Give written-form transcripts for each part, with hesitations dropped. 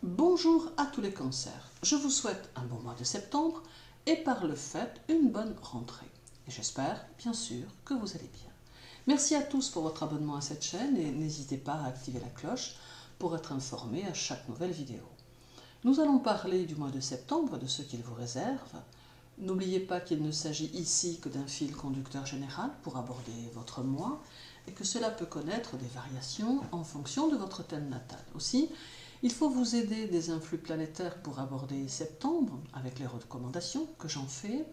Bonjour à tous les cancers, je vous souhaite un bon mois de septembre et par le fait une bonne rentrée. Et j'espère bien sûr que vous allez bien. Merci à tous pour votre abonnement à cette chaîne et n'hésitez pas à activer la cloche pour être informé à chaque nouvelle vidéo. Nous allons parler du mois de septembre, de ce qu'il vous réserve. N'oubliez pas qu'il ne s'agit ici que d'un fil conducteur général pour aborder votre mois et que cela peut connaître des variations en fonction de votre thème natal. Aussi, il faut vous aider des influx planétaires pour aborder septembre avec les recommandations que j'en fais,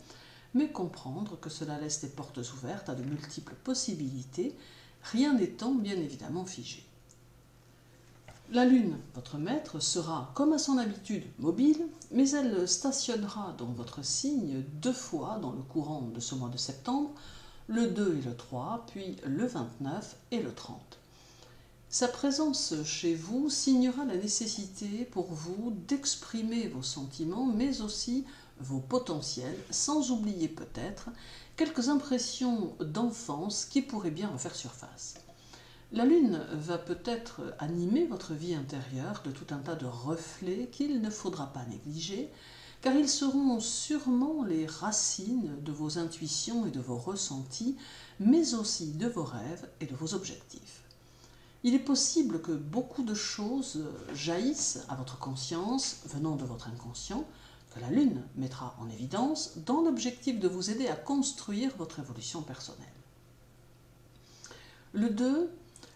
mais comprendre que cela laisse des portes ouvertes à de multiples possibilités, rien n'étant bien évidemment figé. La Lune, votre maître, sera, comme à son habitude, mobile, mais elle stationnera dans votre signe 2 fois dans le courant de ce mois de septembre, le 2 et le 3, puis le 29 et le 30. Sa présence chez vous signera la nécessité pour vous d'exprimer vos sentiments, mais aussi vos potentiels, sans oublier peut-être quelques impressions d'enfance qui pourraient bien refaire surface. La Lune va peut-être animer votre vie intérieure de tout un tas de reflets qu'il ne faudra pas négliger, car ils seront sûrement les racines de vos intuitions et de vos ressentis, mais aussi de vos rêves et de vos objectifs. Il est possible que beaucoup de choses jaillissent à votre conscience venant de votre inconscient, que la Lune mettra en évidence dans l'objectif de vous aider à construire votre évolution personnelle. Le 2,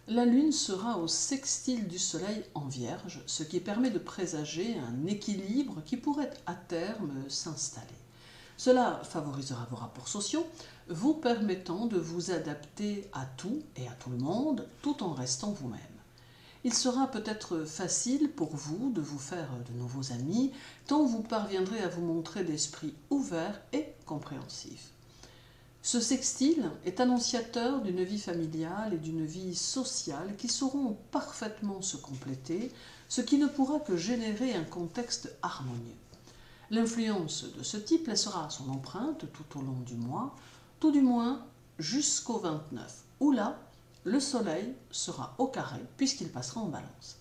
la Lune sera au sextile du Soleil en Vierge, ce qui permet de présager un équilibre qui pourrait à terme s'installer. Cela favorisera vos rapports sociaux, vous permettant de vous adapter à tout et à tout le monde, tout en restant vous-même. Il sera peut-être facile pour vous de vous faire de nouveaux amis, tant vous parviendrez à vous montrer d'esprit ouvert et compréhensif. Ce sextile est annonciateur d'une vie familiale et d'une vie sociale qui sauront parfaitement se compléter, ce qui ne pourra que générer un contexte harmonieux. L'influence de ce type laissera son empreinte tout au long du mois, tout du moins jusqu'au 29, où là, le Soleil sera au carré puisqu'il passera en Balance.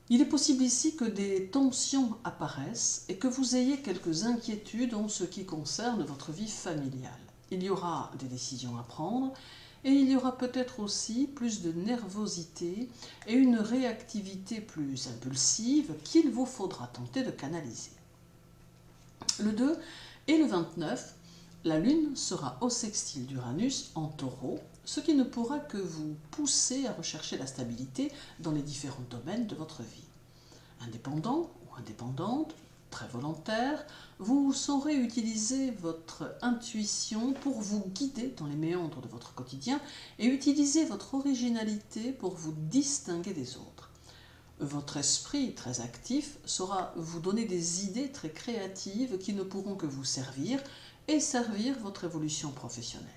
Il est possible ici que des tensions apparaissent et que vous ayez quelques inquiétudes en ce qui concerne votre vie familiale. Il y aura des décisions à prendre et il y aura peut-être aussi plus de nervosité et une réactivité plus impulsive qu'il vous faudra tenter de canaliser. Le 2 et le 29, la Lune sera au sextile d'Uranus en Taureau, ce qui ne pourra que vous pousser à rechercher la stabilité dans les différents domaines de votre vie. Indépendant ou indépendante, très volontaire, vous saurez utiliser votre intuition pour vous guider dans les méandres de votre quotidien et utiliser votre originalité pour vous distinguer des autres. Votre esprit très actif saura vous donner des idées très créatives qui ne pourront que vous servir et servir votre évolution professionnelle.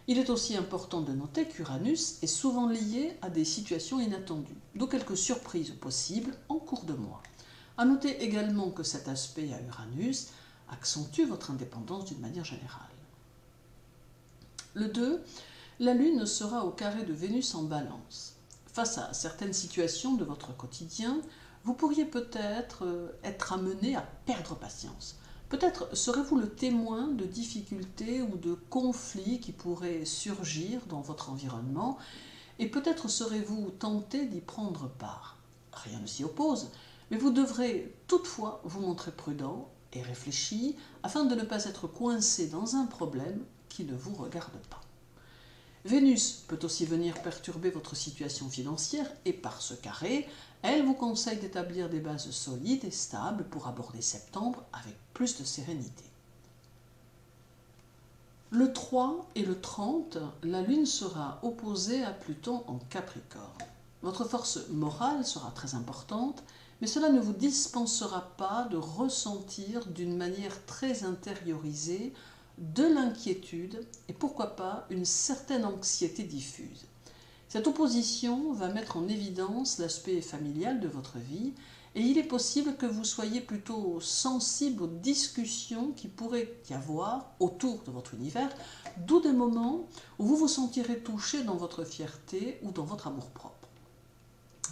Il est aussi important de noter qu'Uranus est souvent lié à des situations inattendues, d'où quelques surprises possibles en cours de mois. À noter également que cet aspect à Uranus accentue votre indépendance d'une manière générale. Le 2, la Lune sera au carré de Vénus en Balance. Face à certaines situations de votre quotidien, vous pourriez peut-être être amené à perdre patience. Peut-être serez-vous le témoin de difficultés ou de conflits qui pourraient surgir dans votre environnement et peut-être serez-vous tenté d'y prendre part. Rien ne s'y oppose, mais vous devrez toutefois vous montrer prudent et réfléchi afin de ne pas être coincé dans un problème qui ne vous regarde pas. Vénus peut aussi venir perturber votre situation financière et par ce carré, elle vous conseille d'établir des bases solides et stables pour aborder septembre avec plus de sérénité. Le 3 et le 30, la Lune sera opposée à Pluton en Capricorne. Votre force morale sera très importante, mais cela ne vous dispensera pas de ressentir d'une manière très intériorisée de l'inquiétude et pourquoi pas une certaine anxiété diffuse. Cette opposition va mettre en évidence l'aspect familial de votre vie et il est possible que vous soyez plutôt sensible aux discussions qui pourraient y avoir autour de votre univers, d'où des moments où vous vous sentirez touché dans votre fierté ou dans votre amour-propre.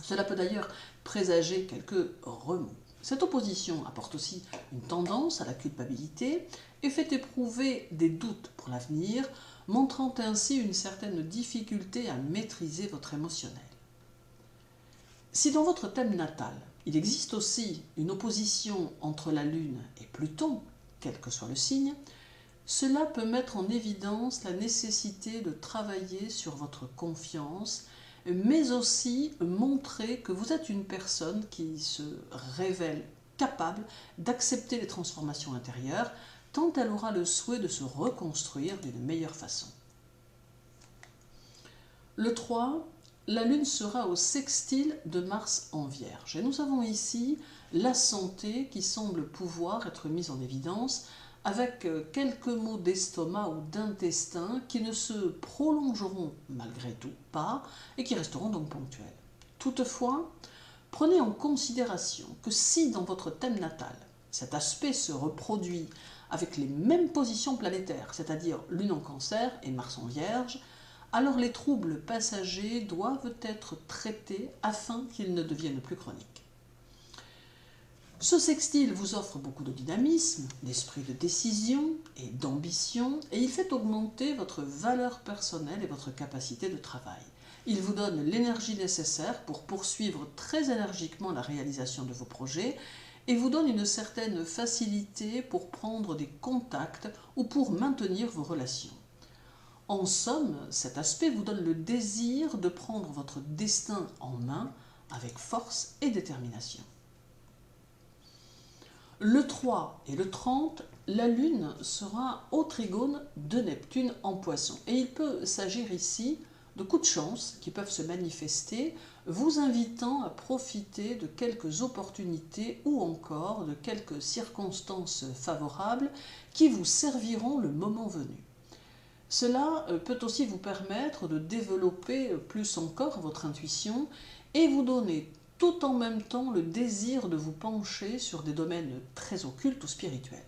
Cela peut d'ailleurs présager quelques remous. Cette opposition apporte aussi une tendance à la culpabilité et fait éprouver des doutes pour l'avenir, montrant ainsi une certaine difficulté à maîtriser votre émotionnel. Si dans votre thème natal, il existe aussi une opposition entre la Lune et Pluton, quel que soit le signe, cela peut mettre en évidence la nécessité de travailler sur votre confiance, mais aussi montrer que vous êtes une personne qui se révèle capable d'accepter les transformations intérieures, tant elle aura le souhait de se reconstruire d'une meilleure façon. Le 3, la Lune sera au sextile de Mars en Vierge. Et nous avons ici la santé qui semble pouvoir être mise en évidence avec quelques maux d'estomac ou d'intestin qui ne se prolongeront malgré tout pas et qui resteront donc ponctuels. Toutefois, prenez en considération que si dans votre thème natal, cet aspect se reproduit avec les mêmes positions planétaires, c'est-à-dire Lune en Cancer et Mars en Vierge, alors les troubles passagers doivent être traités afin qu'ils ne deviennent plus chroniques. Ce sextile vous offre beaucoup de dynamisme, d'esprit de décision et d'ambition, et il fait augmenter votre valeur personnelle et votre capacité de travail. Il vous donne l'énergie nécessaire pour poursuivre très énergiquement la réalisation de vos projets et vous donne une certaine facilité pour prendre des contacts ou pour maintenir vos relations. En somme, cet aspect vous donne le désir de prendre votre destin en main avec force et détermination. Le 3 et le 30, la Lune sera au trigone de Neptune en Poisson. Et il peut s'agir ici de coups de chance qui peuvent se manifester, vous invitant à profiter de quelques opportunités ou encore de quelques circonstances favorables qui vous serviront le moment venu. Cela peut aussi vous permettre de développer plus encore votre intuition et vous donner tout en même temps le désir de vous pencher sur des domaines très occultes ou spirituels.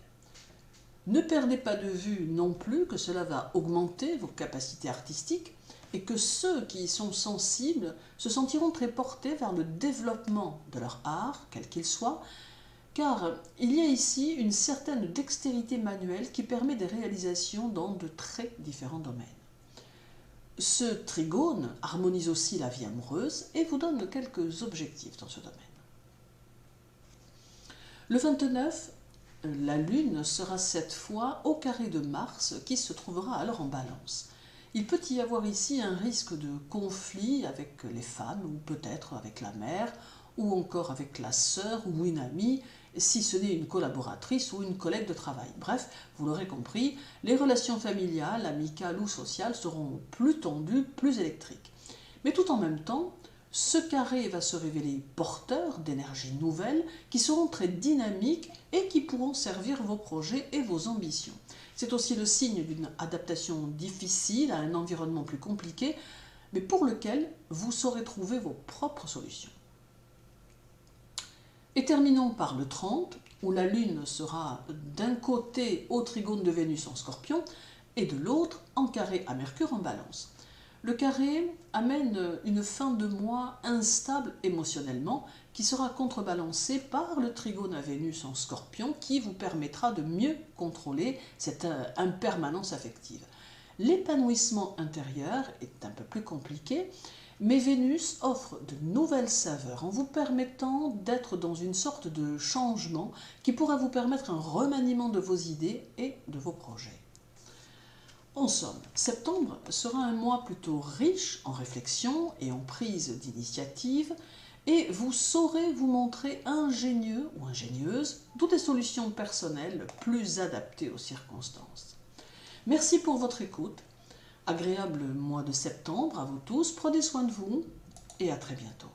Ne perdez pas de vue non plus que cela va augmenter vos capacités artistiques et que ceux qui y sont sensibles se sentiront très portés vers le développement de leur art, quel qu'il soit, car il y a ici une certaine dextérité manuelle qui permet des réalisations dans de très différents domaines. Ce trigone harmonise aussi la vie amoureuse et vous donne quelques objectifs dans ce domaine. Le 29, la Lune sera cette fois au carré de Mars qui se trouvera alors en Balance. Il peut y avoir ici un risque de conflit avec les femmes ou peut-être avec la mère ou encore avec la sœur ou une amie, si ce n'est une collaboratrice ou une collègue de travail. Bref, vous l'aurez compris, les relations familiales, amicales ou sociales seront plus tendues, plus électriques. Mais tout en même temps, ce carré va se révéler porteur d'énergies nouvelles qui seront très dynamiques et qui pourront servir vos projets et vos ambitions. C'est aussi le signe d'une adaptation difficile à un environnement plus compliqué, mais pour lequel vous saurez trouver vos propres solutions. Et terminons par le 30, où la Lune sera d'un côté au trigone de Vénus en Scorpion et de l'autre en carré à Mercure en Balance. Le carré amène une fin de mois instable émotionnellement qui sera contrebalancée par le trigone à Vénus en Scorpion qui vous permettra de mieux contrôler cette impermanence affective. L'épanouissement intérieur est un peu plus compliqué, mais Vénus offre de nouvelles saveurs en vous permettant d'être dans une sorte de changement qui pourra vous permettre un remaniement de vos idées et de vos projets. En somme, septembre sera un mois plutôt riche en réflexion et en prise d'initiative et vous saurez vous montrer ingénieux ou ingénieuse, d'où des solutions personnelles plus adaptées aux circonstances. Merci pour votre écoute. Agréable mois de septembre à vous tous, prenez soin de vous et à très bientôt.